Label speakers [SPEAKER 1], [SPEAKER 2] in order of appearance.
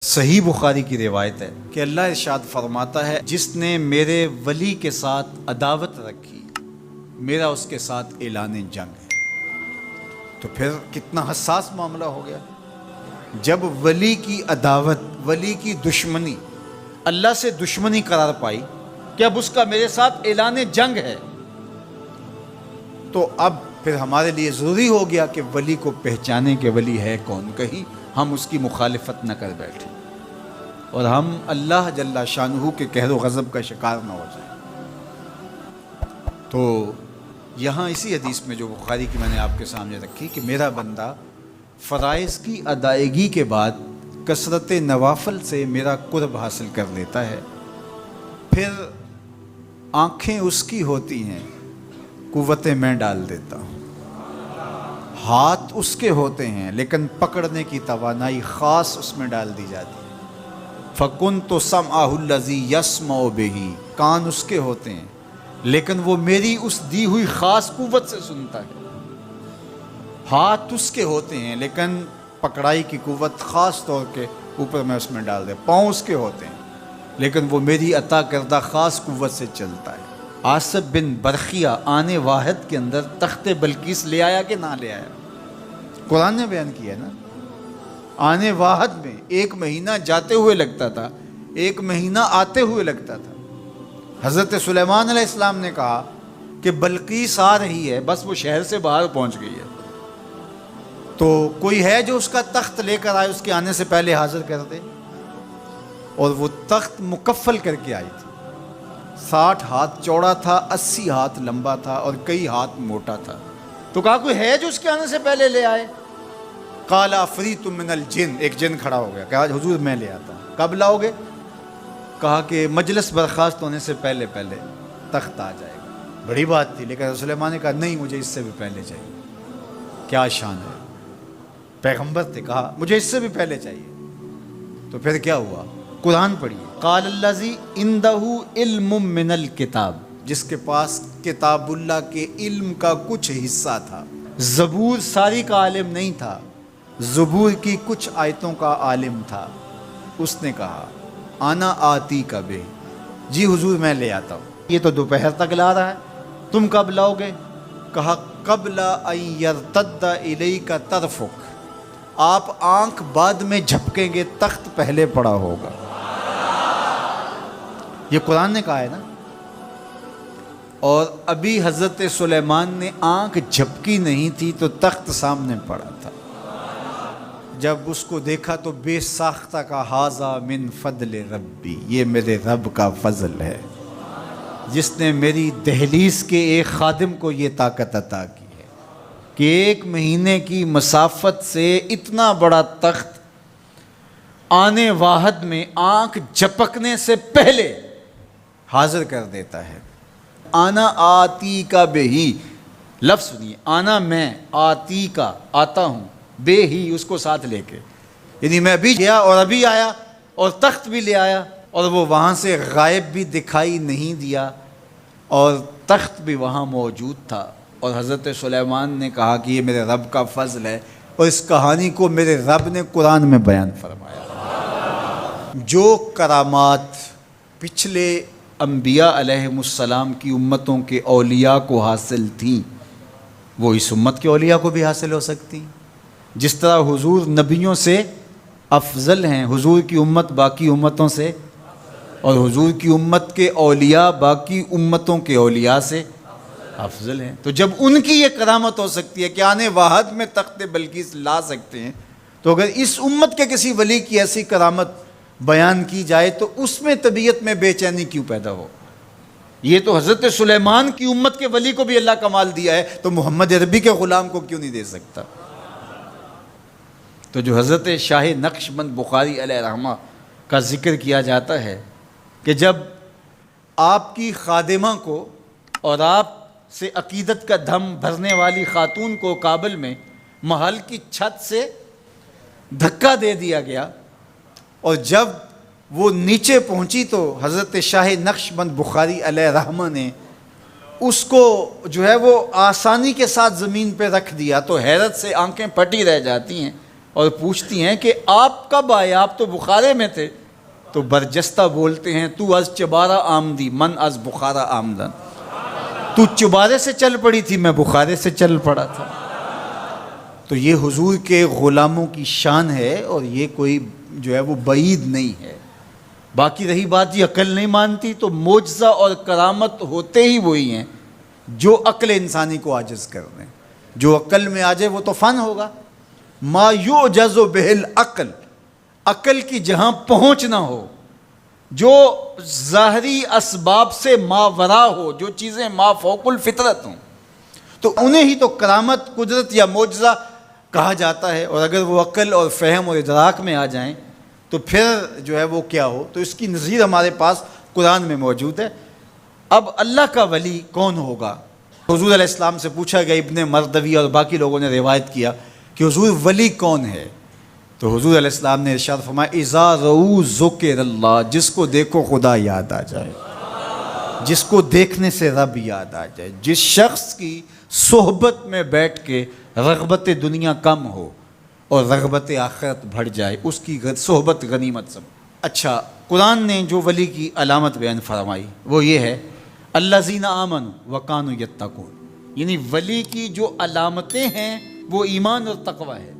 [SPEAKER 1] صحیح بخاری کی روایت ہے کہ اللہ ارشاد فرماتا ہے، جس نے میرے ولی کے ساتھ عداوت رکھی میرا اس کے ساتھ اعلان جنگ ہے۔ تو پھر کتنا حساس معاملہ ہو گیا جب ولی کی عداوت، ولی کی دشمنی اللہ سے دشمنی قرار پائی کہ اب اس کا میرے ساتھ اعلان جنگ ہے، تو اب پھر ہمارے لیے ضروری ہو گیا کہ ولی کو پہچانے کہ ولی ہے کون، کہیں ہم اس کی مخالفت نہ کر بیٹھیں اور ہم اللہ جل شانہ کے قہر و غضب کا شکار نہ ہو جائیں۔ تو یہاں اسی حدیث میں جو بخاری کی میں نے آپ کے سامنے رکھی کہ میرا بندہ فرائض کی ادائیگی کے بعد کثرت نوافل سے میرا قرب حاصل کر لیتا ہے، پھر آنکھیں اس کی ہوتی ہیں، قوتیں میں ڈال دیتا ہوں، ہاتھ اس کے ہوتے ہیں لیکن پکڑنے کی توانائی خاص اس میں ڈال دی جاتی ہے۔ فَكُنْتُ سَمْعَهُ الَّذِي يَسْمَعُ بِهِ، کان اس کے ہوتے ہیں لیکن وہ میری اس دی ہوئی خاص قوت سے سنتا ہے۔ ہاتھ اس کے ہوتے ہیں لیکن پکڑائی کی قوت خاص طور کے اوپر میں اس میں ڈال دے۔ پاؤں اس کے ہوتے ہیں لیکن وہ میری عطا کردہ خاص قوت سے چلتا ہے۔ آصف بن برخیہ آنے واحد کے اندر تخت بلقیس لے آیا کہ نہ لے آیا؟ قرآن نے بیان کیا نا، آنے واحد میں 1 مہینہ جاتے ہوئے لگتا تھا، 1 مہینہ آتے ہوئے لگتا تھا۔ حضرت سلیمان علیہ السلام نے کہا کہ بلقیس آ رہی ہے، بس وہ شہر سے باہر پہنچ گئی ہے، تو کوئی ہے جو اس کا تخت لے کر آئے، اس کے آنے سے پہلے حاضر کر دے۔ اور وہ تخت مکفل کر کے آئی تھی، 60 ہاتھ چوڑا تھا، 80 ہاتھ لمبا تھا اور کئی ہاتھ موٹا تھا۔ تو کہا کوئی ہے جو اس کے آنے سے پہلے لے آئے؟ قال عفریت من الجن، ایک جن کھڑا ہو گیا، کہا حضور میں لے آتا ہوں۔ کب لاؤ گے؟ کہا کہ مجلس برخاست ہونے سے پہلے پہلے تخت آ جائے گا۔ بڑی بات تھی، لیکن سلیمان نے کہا نہیں، مجھے اس سے بھی پہلے چاہیے۔ کیا شان ہے، پیغمبر تھے، کہا مجھے اس سے بھی پہلے چاہیے۔ تو پھر کیا ہوا؟ قرآن پڑھیے، قال الذی عندہ علم من الکتاب، جس کے پاس کتاب اللہ کے علم کا کچھ حصہ تھا۔ زبور ساری کا عالم نہیں تھا، زبور کی کچھ آیتوں کا عالم تھا۔ اس نے کہا انا آتی کا بے، جی حضور میں لے آتا ہوں۔ یہ تو دوپہر تک لا رہا ہے، تم کب لاؤ گے؟ کہا قبل ان یرتد الیک طرفک، آپ آنکھ بعد میں جھپکیں گے، تخت پہلے پڑا ہوگا۔ یہ قرآن نے کہا ہے نا۔ اور ابھی حضرت سلیمان نے آنکھ جھپکی نہیں تھی تو تخت سامنے پڑا تھا۔ جب اس کو دیکھا تو بے ساختہ کا ھذا من فضل ربی، یہ میرے رب کا فضل ہے جس نے میری دہلیز کے ایک خادم کو یہ طاقت عطا کی ہے کہ 1 مہینے کی مسافت سے اتنا بڑا تخت آنے واحد میں آنکھ جھپکنے سے پہلے حاضر کر دیتا ہے۔ آنا آتی کا بے ہی، لفظ سنیے، آنا میں، آتی کا آتا ہوں، بے ہی اس کو ساتھ لے کے، یعنی میں ابھی گیا اور ابھی آیا اور تخت بھی لے آیا، اور وہ وہاں سے غائب بھی دکھائی نہیں دیا اور تخت بھی وہاں موجود تھا۔ اور حضرت سلیمان نے کہا کہ یہ میرے رب کا فضل ہے، اور اس کہانی کو میرے رب نے قرآن میں بیان فرمایا۔ جو کرامات پچھلے انبیاء علیہم السلام کی امتوں کے اولیاء کو حاصل تھیں، وہ اس امت کے اولیاء کو بھی حاصل ہو سکتی۔ جس طرح حضور نبیوں سے افضل ہیں، حضور کی امت باقی امتوں سے، اور حضور کی امت کے اولیاء باقی امتوں کے اولیاء سے افضل ہیں۔ تو جب ان کی یہ کرامت ہو سکتی ہے کہ آنے واحد میں تخت بلقیس لا سکتے ہیں، تو اگر اس امت کے کسی ولی کی ایسی کرامت بیان کی جائے تو اس میں طبیعت میں بے چینی کیوں پیدا ہو؟ یہ تو حضرت سلیمان کی امت کے ولی کو بھی اللہ کمال دیا ہے، تو محمد عربی کے غلام کو کیوں نہیں دے سکتا؟ تو جو حضرت شاہ نقشبند بخاری علیہ رحمہ کا ذکر کیا جاتا ہے کہ جب آپ کی خادمہ کو اور آپ سے عقیدت کا دھم بھرنے والی خاتون کو کابل میں محل کی چھت سے دھکا دے دیا گیا، اور جب وہ نیچے پہنچی تو حضرت شاہ نقشبند بخاری علیہ رحمہ نے اس کو جو ہے وہ آسانی کے ساتھ زمین پہ رکھ دیا، تو حیرت سے آنکھیں پھٹی رہ جاتی ہیں اور پوچھتی ہیں کہ آپ کب آئے، آپ تو بخارے میں تھے؟ تو برجستہ بولتے ہیں تو از چبارہ آمدی من از بخارا آمدن، تو چبارے سے چل پڑی تھی، میں بخارے سے چل پڑا تھا۔ تو یہ حضور کے غلاموں کی شان ہے، اور یہ کوئی جو ہے وہ بعید نہیں ہے۔ باقی رہی بات یہ عقل نہیں مانتی، تو معجزہ اور کرامت ہوتے ہی وہی ہیں جو عقل انسانی کو عاجز کر دیں۔ جو عقل میں آ جائے وہ تو فن ہوگا۔ ما یعجز بہ العقل، عقل کی جہاں پہنچ نہ ہو، جو ظاہری اسباب سے ماورا ہو، جو چیزیں ما فوق الفطرت ہوں، تو انہیں ہی تو کرامت، قدرت یا معجزہ کہا جاتا ہے۔ اور اگر وہ عقل اور فہم اور ادراک میں آ جائیں تو پھر جو ہے وہ کیا ہو۔ تو اس کی نظیر ہمارے پاس قرآن میں موجود ہے۔ اب اللہ کا ولی کون ہوگا؟ حضور علیہ السلام سے پوچھا گیا، ابن مردوی اور باقی لوگوں نے روایت کیا کہ حضور ولی کون ہے؟ تو حضور علیہ السلام نے ارشاد فرمایا، اذا رؤوا ذکر اللہ، جس کو دیکھو خدا یاد آ جائے، جس کو دیکھنے سے رب یاد آ جائے، جس شخص کی صحبت میں بیٹھ کے رغبت دنیا کم ہو اور رغبت آخرت بڑھ جائے، اس کی صحبت غنیمت سمجھ۔ اچھا، قرآن نے جو ولی کی علامت بیان فرمائی وہ یہ ہے، الذین آمنوا وکانوا یتقون، یعنی ولی کی جو علامتیں ہیں وہ ایمان اور تقوی ہے۔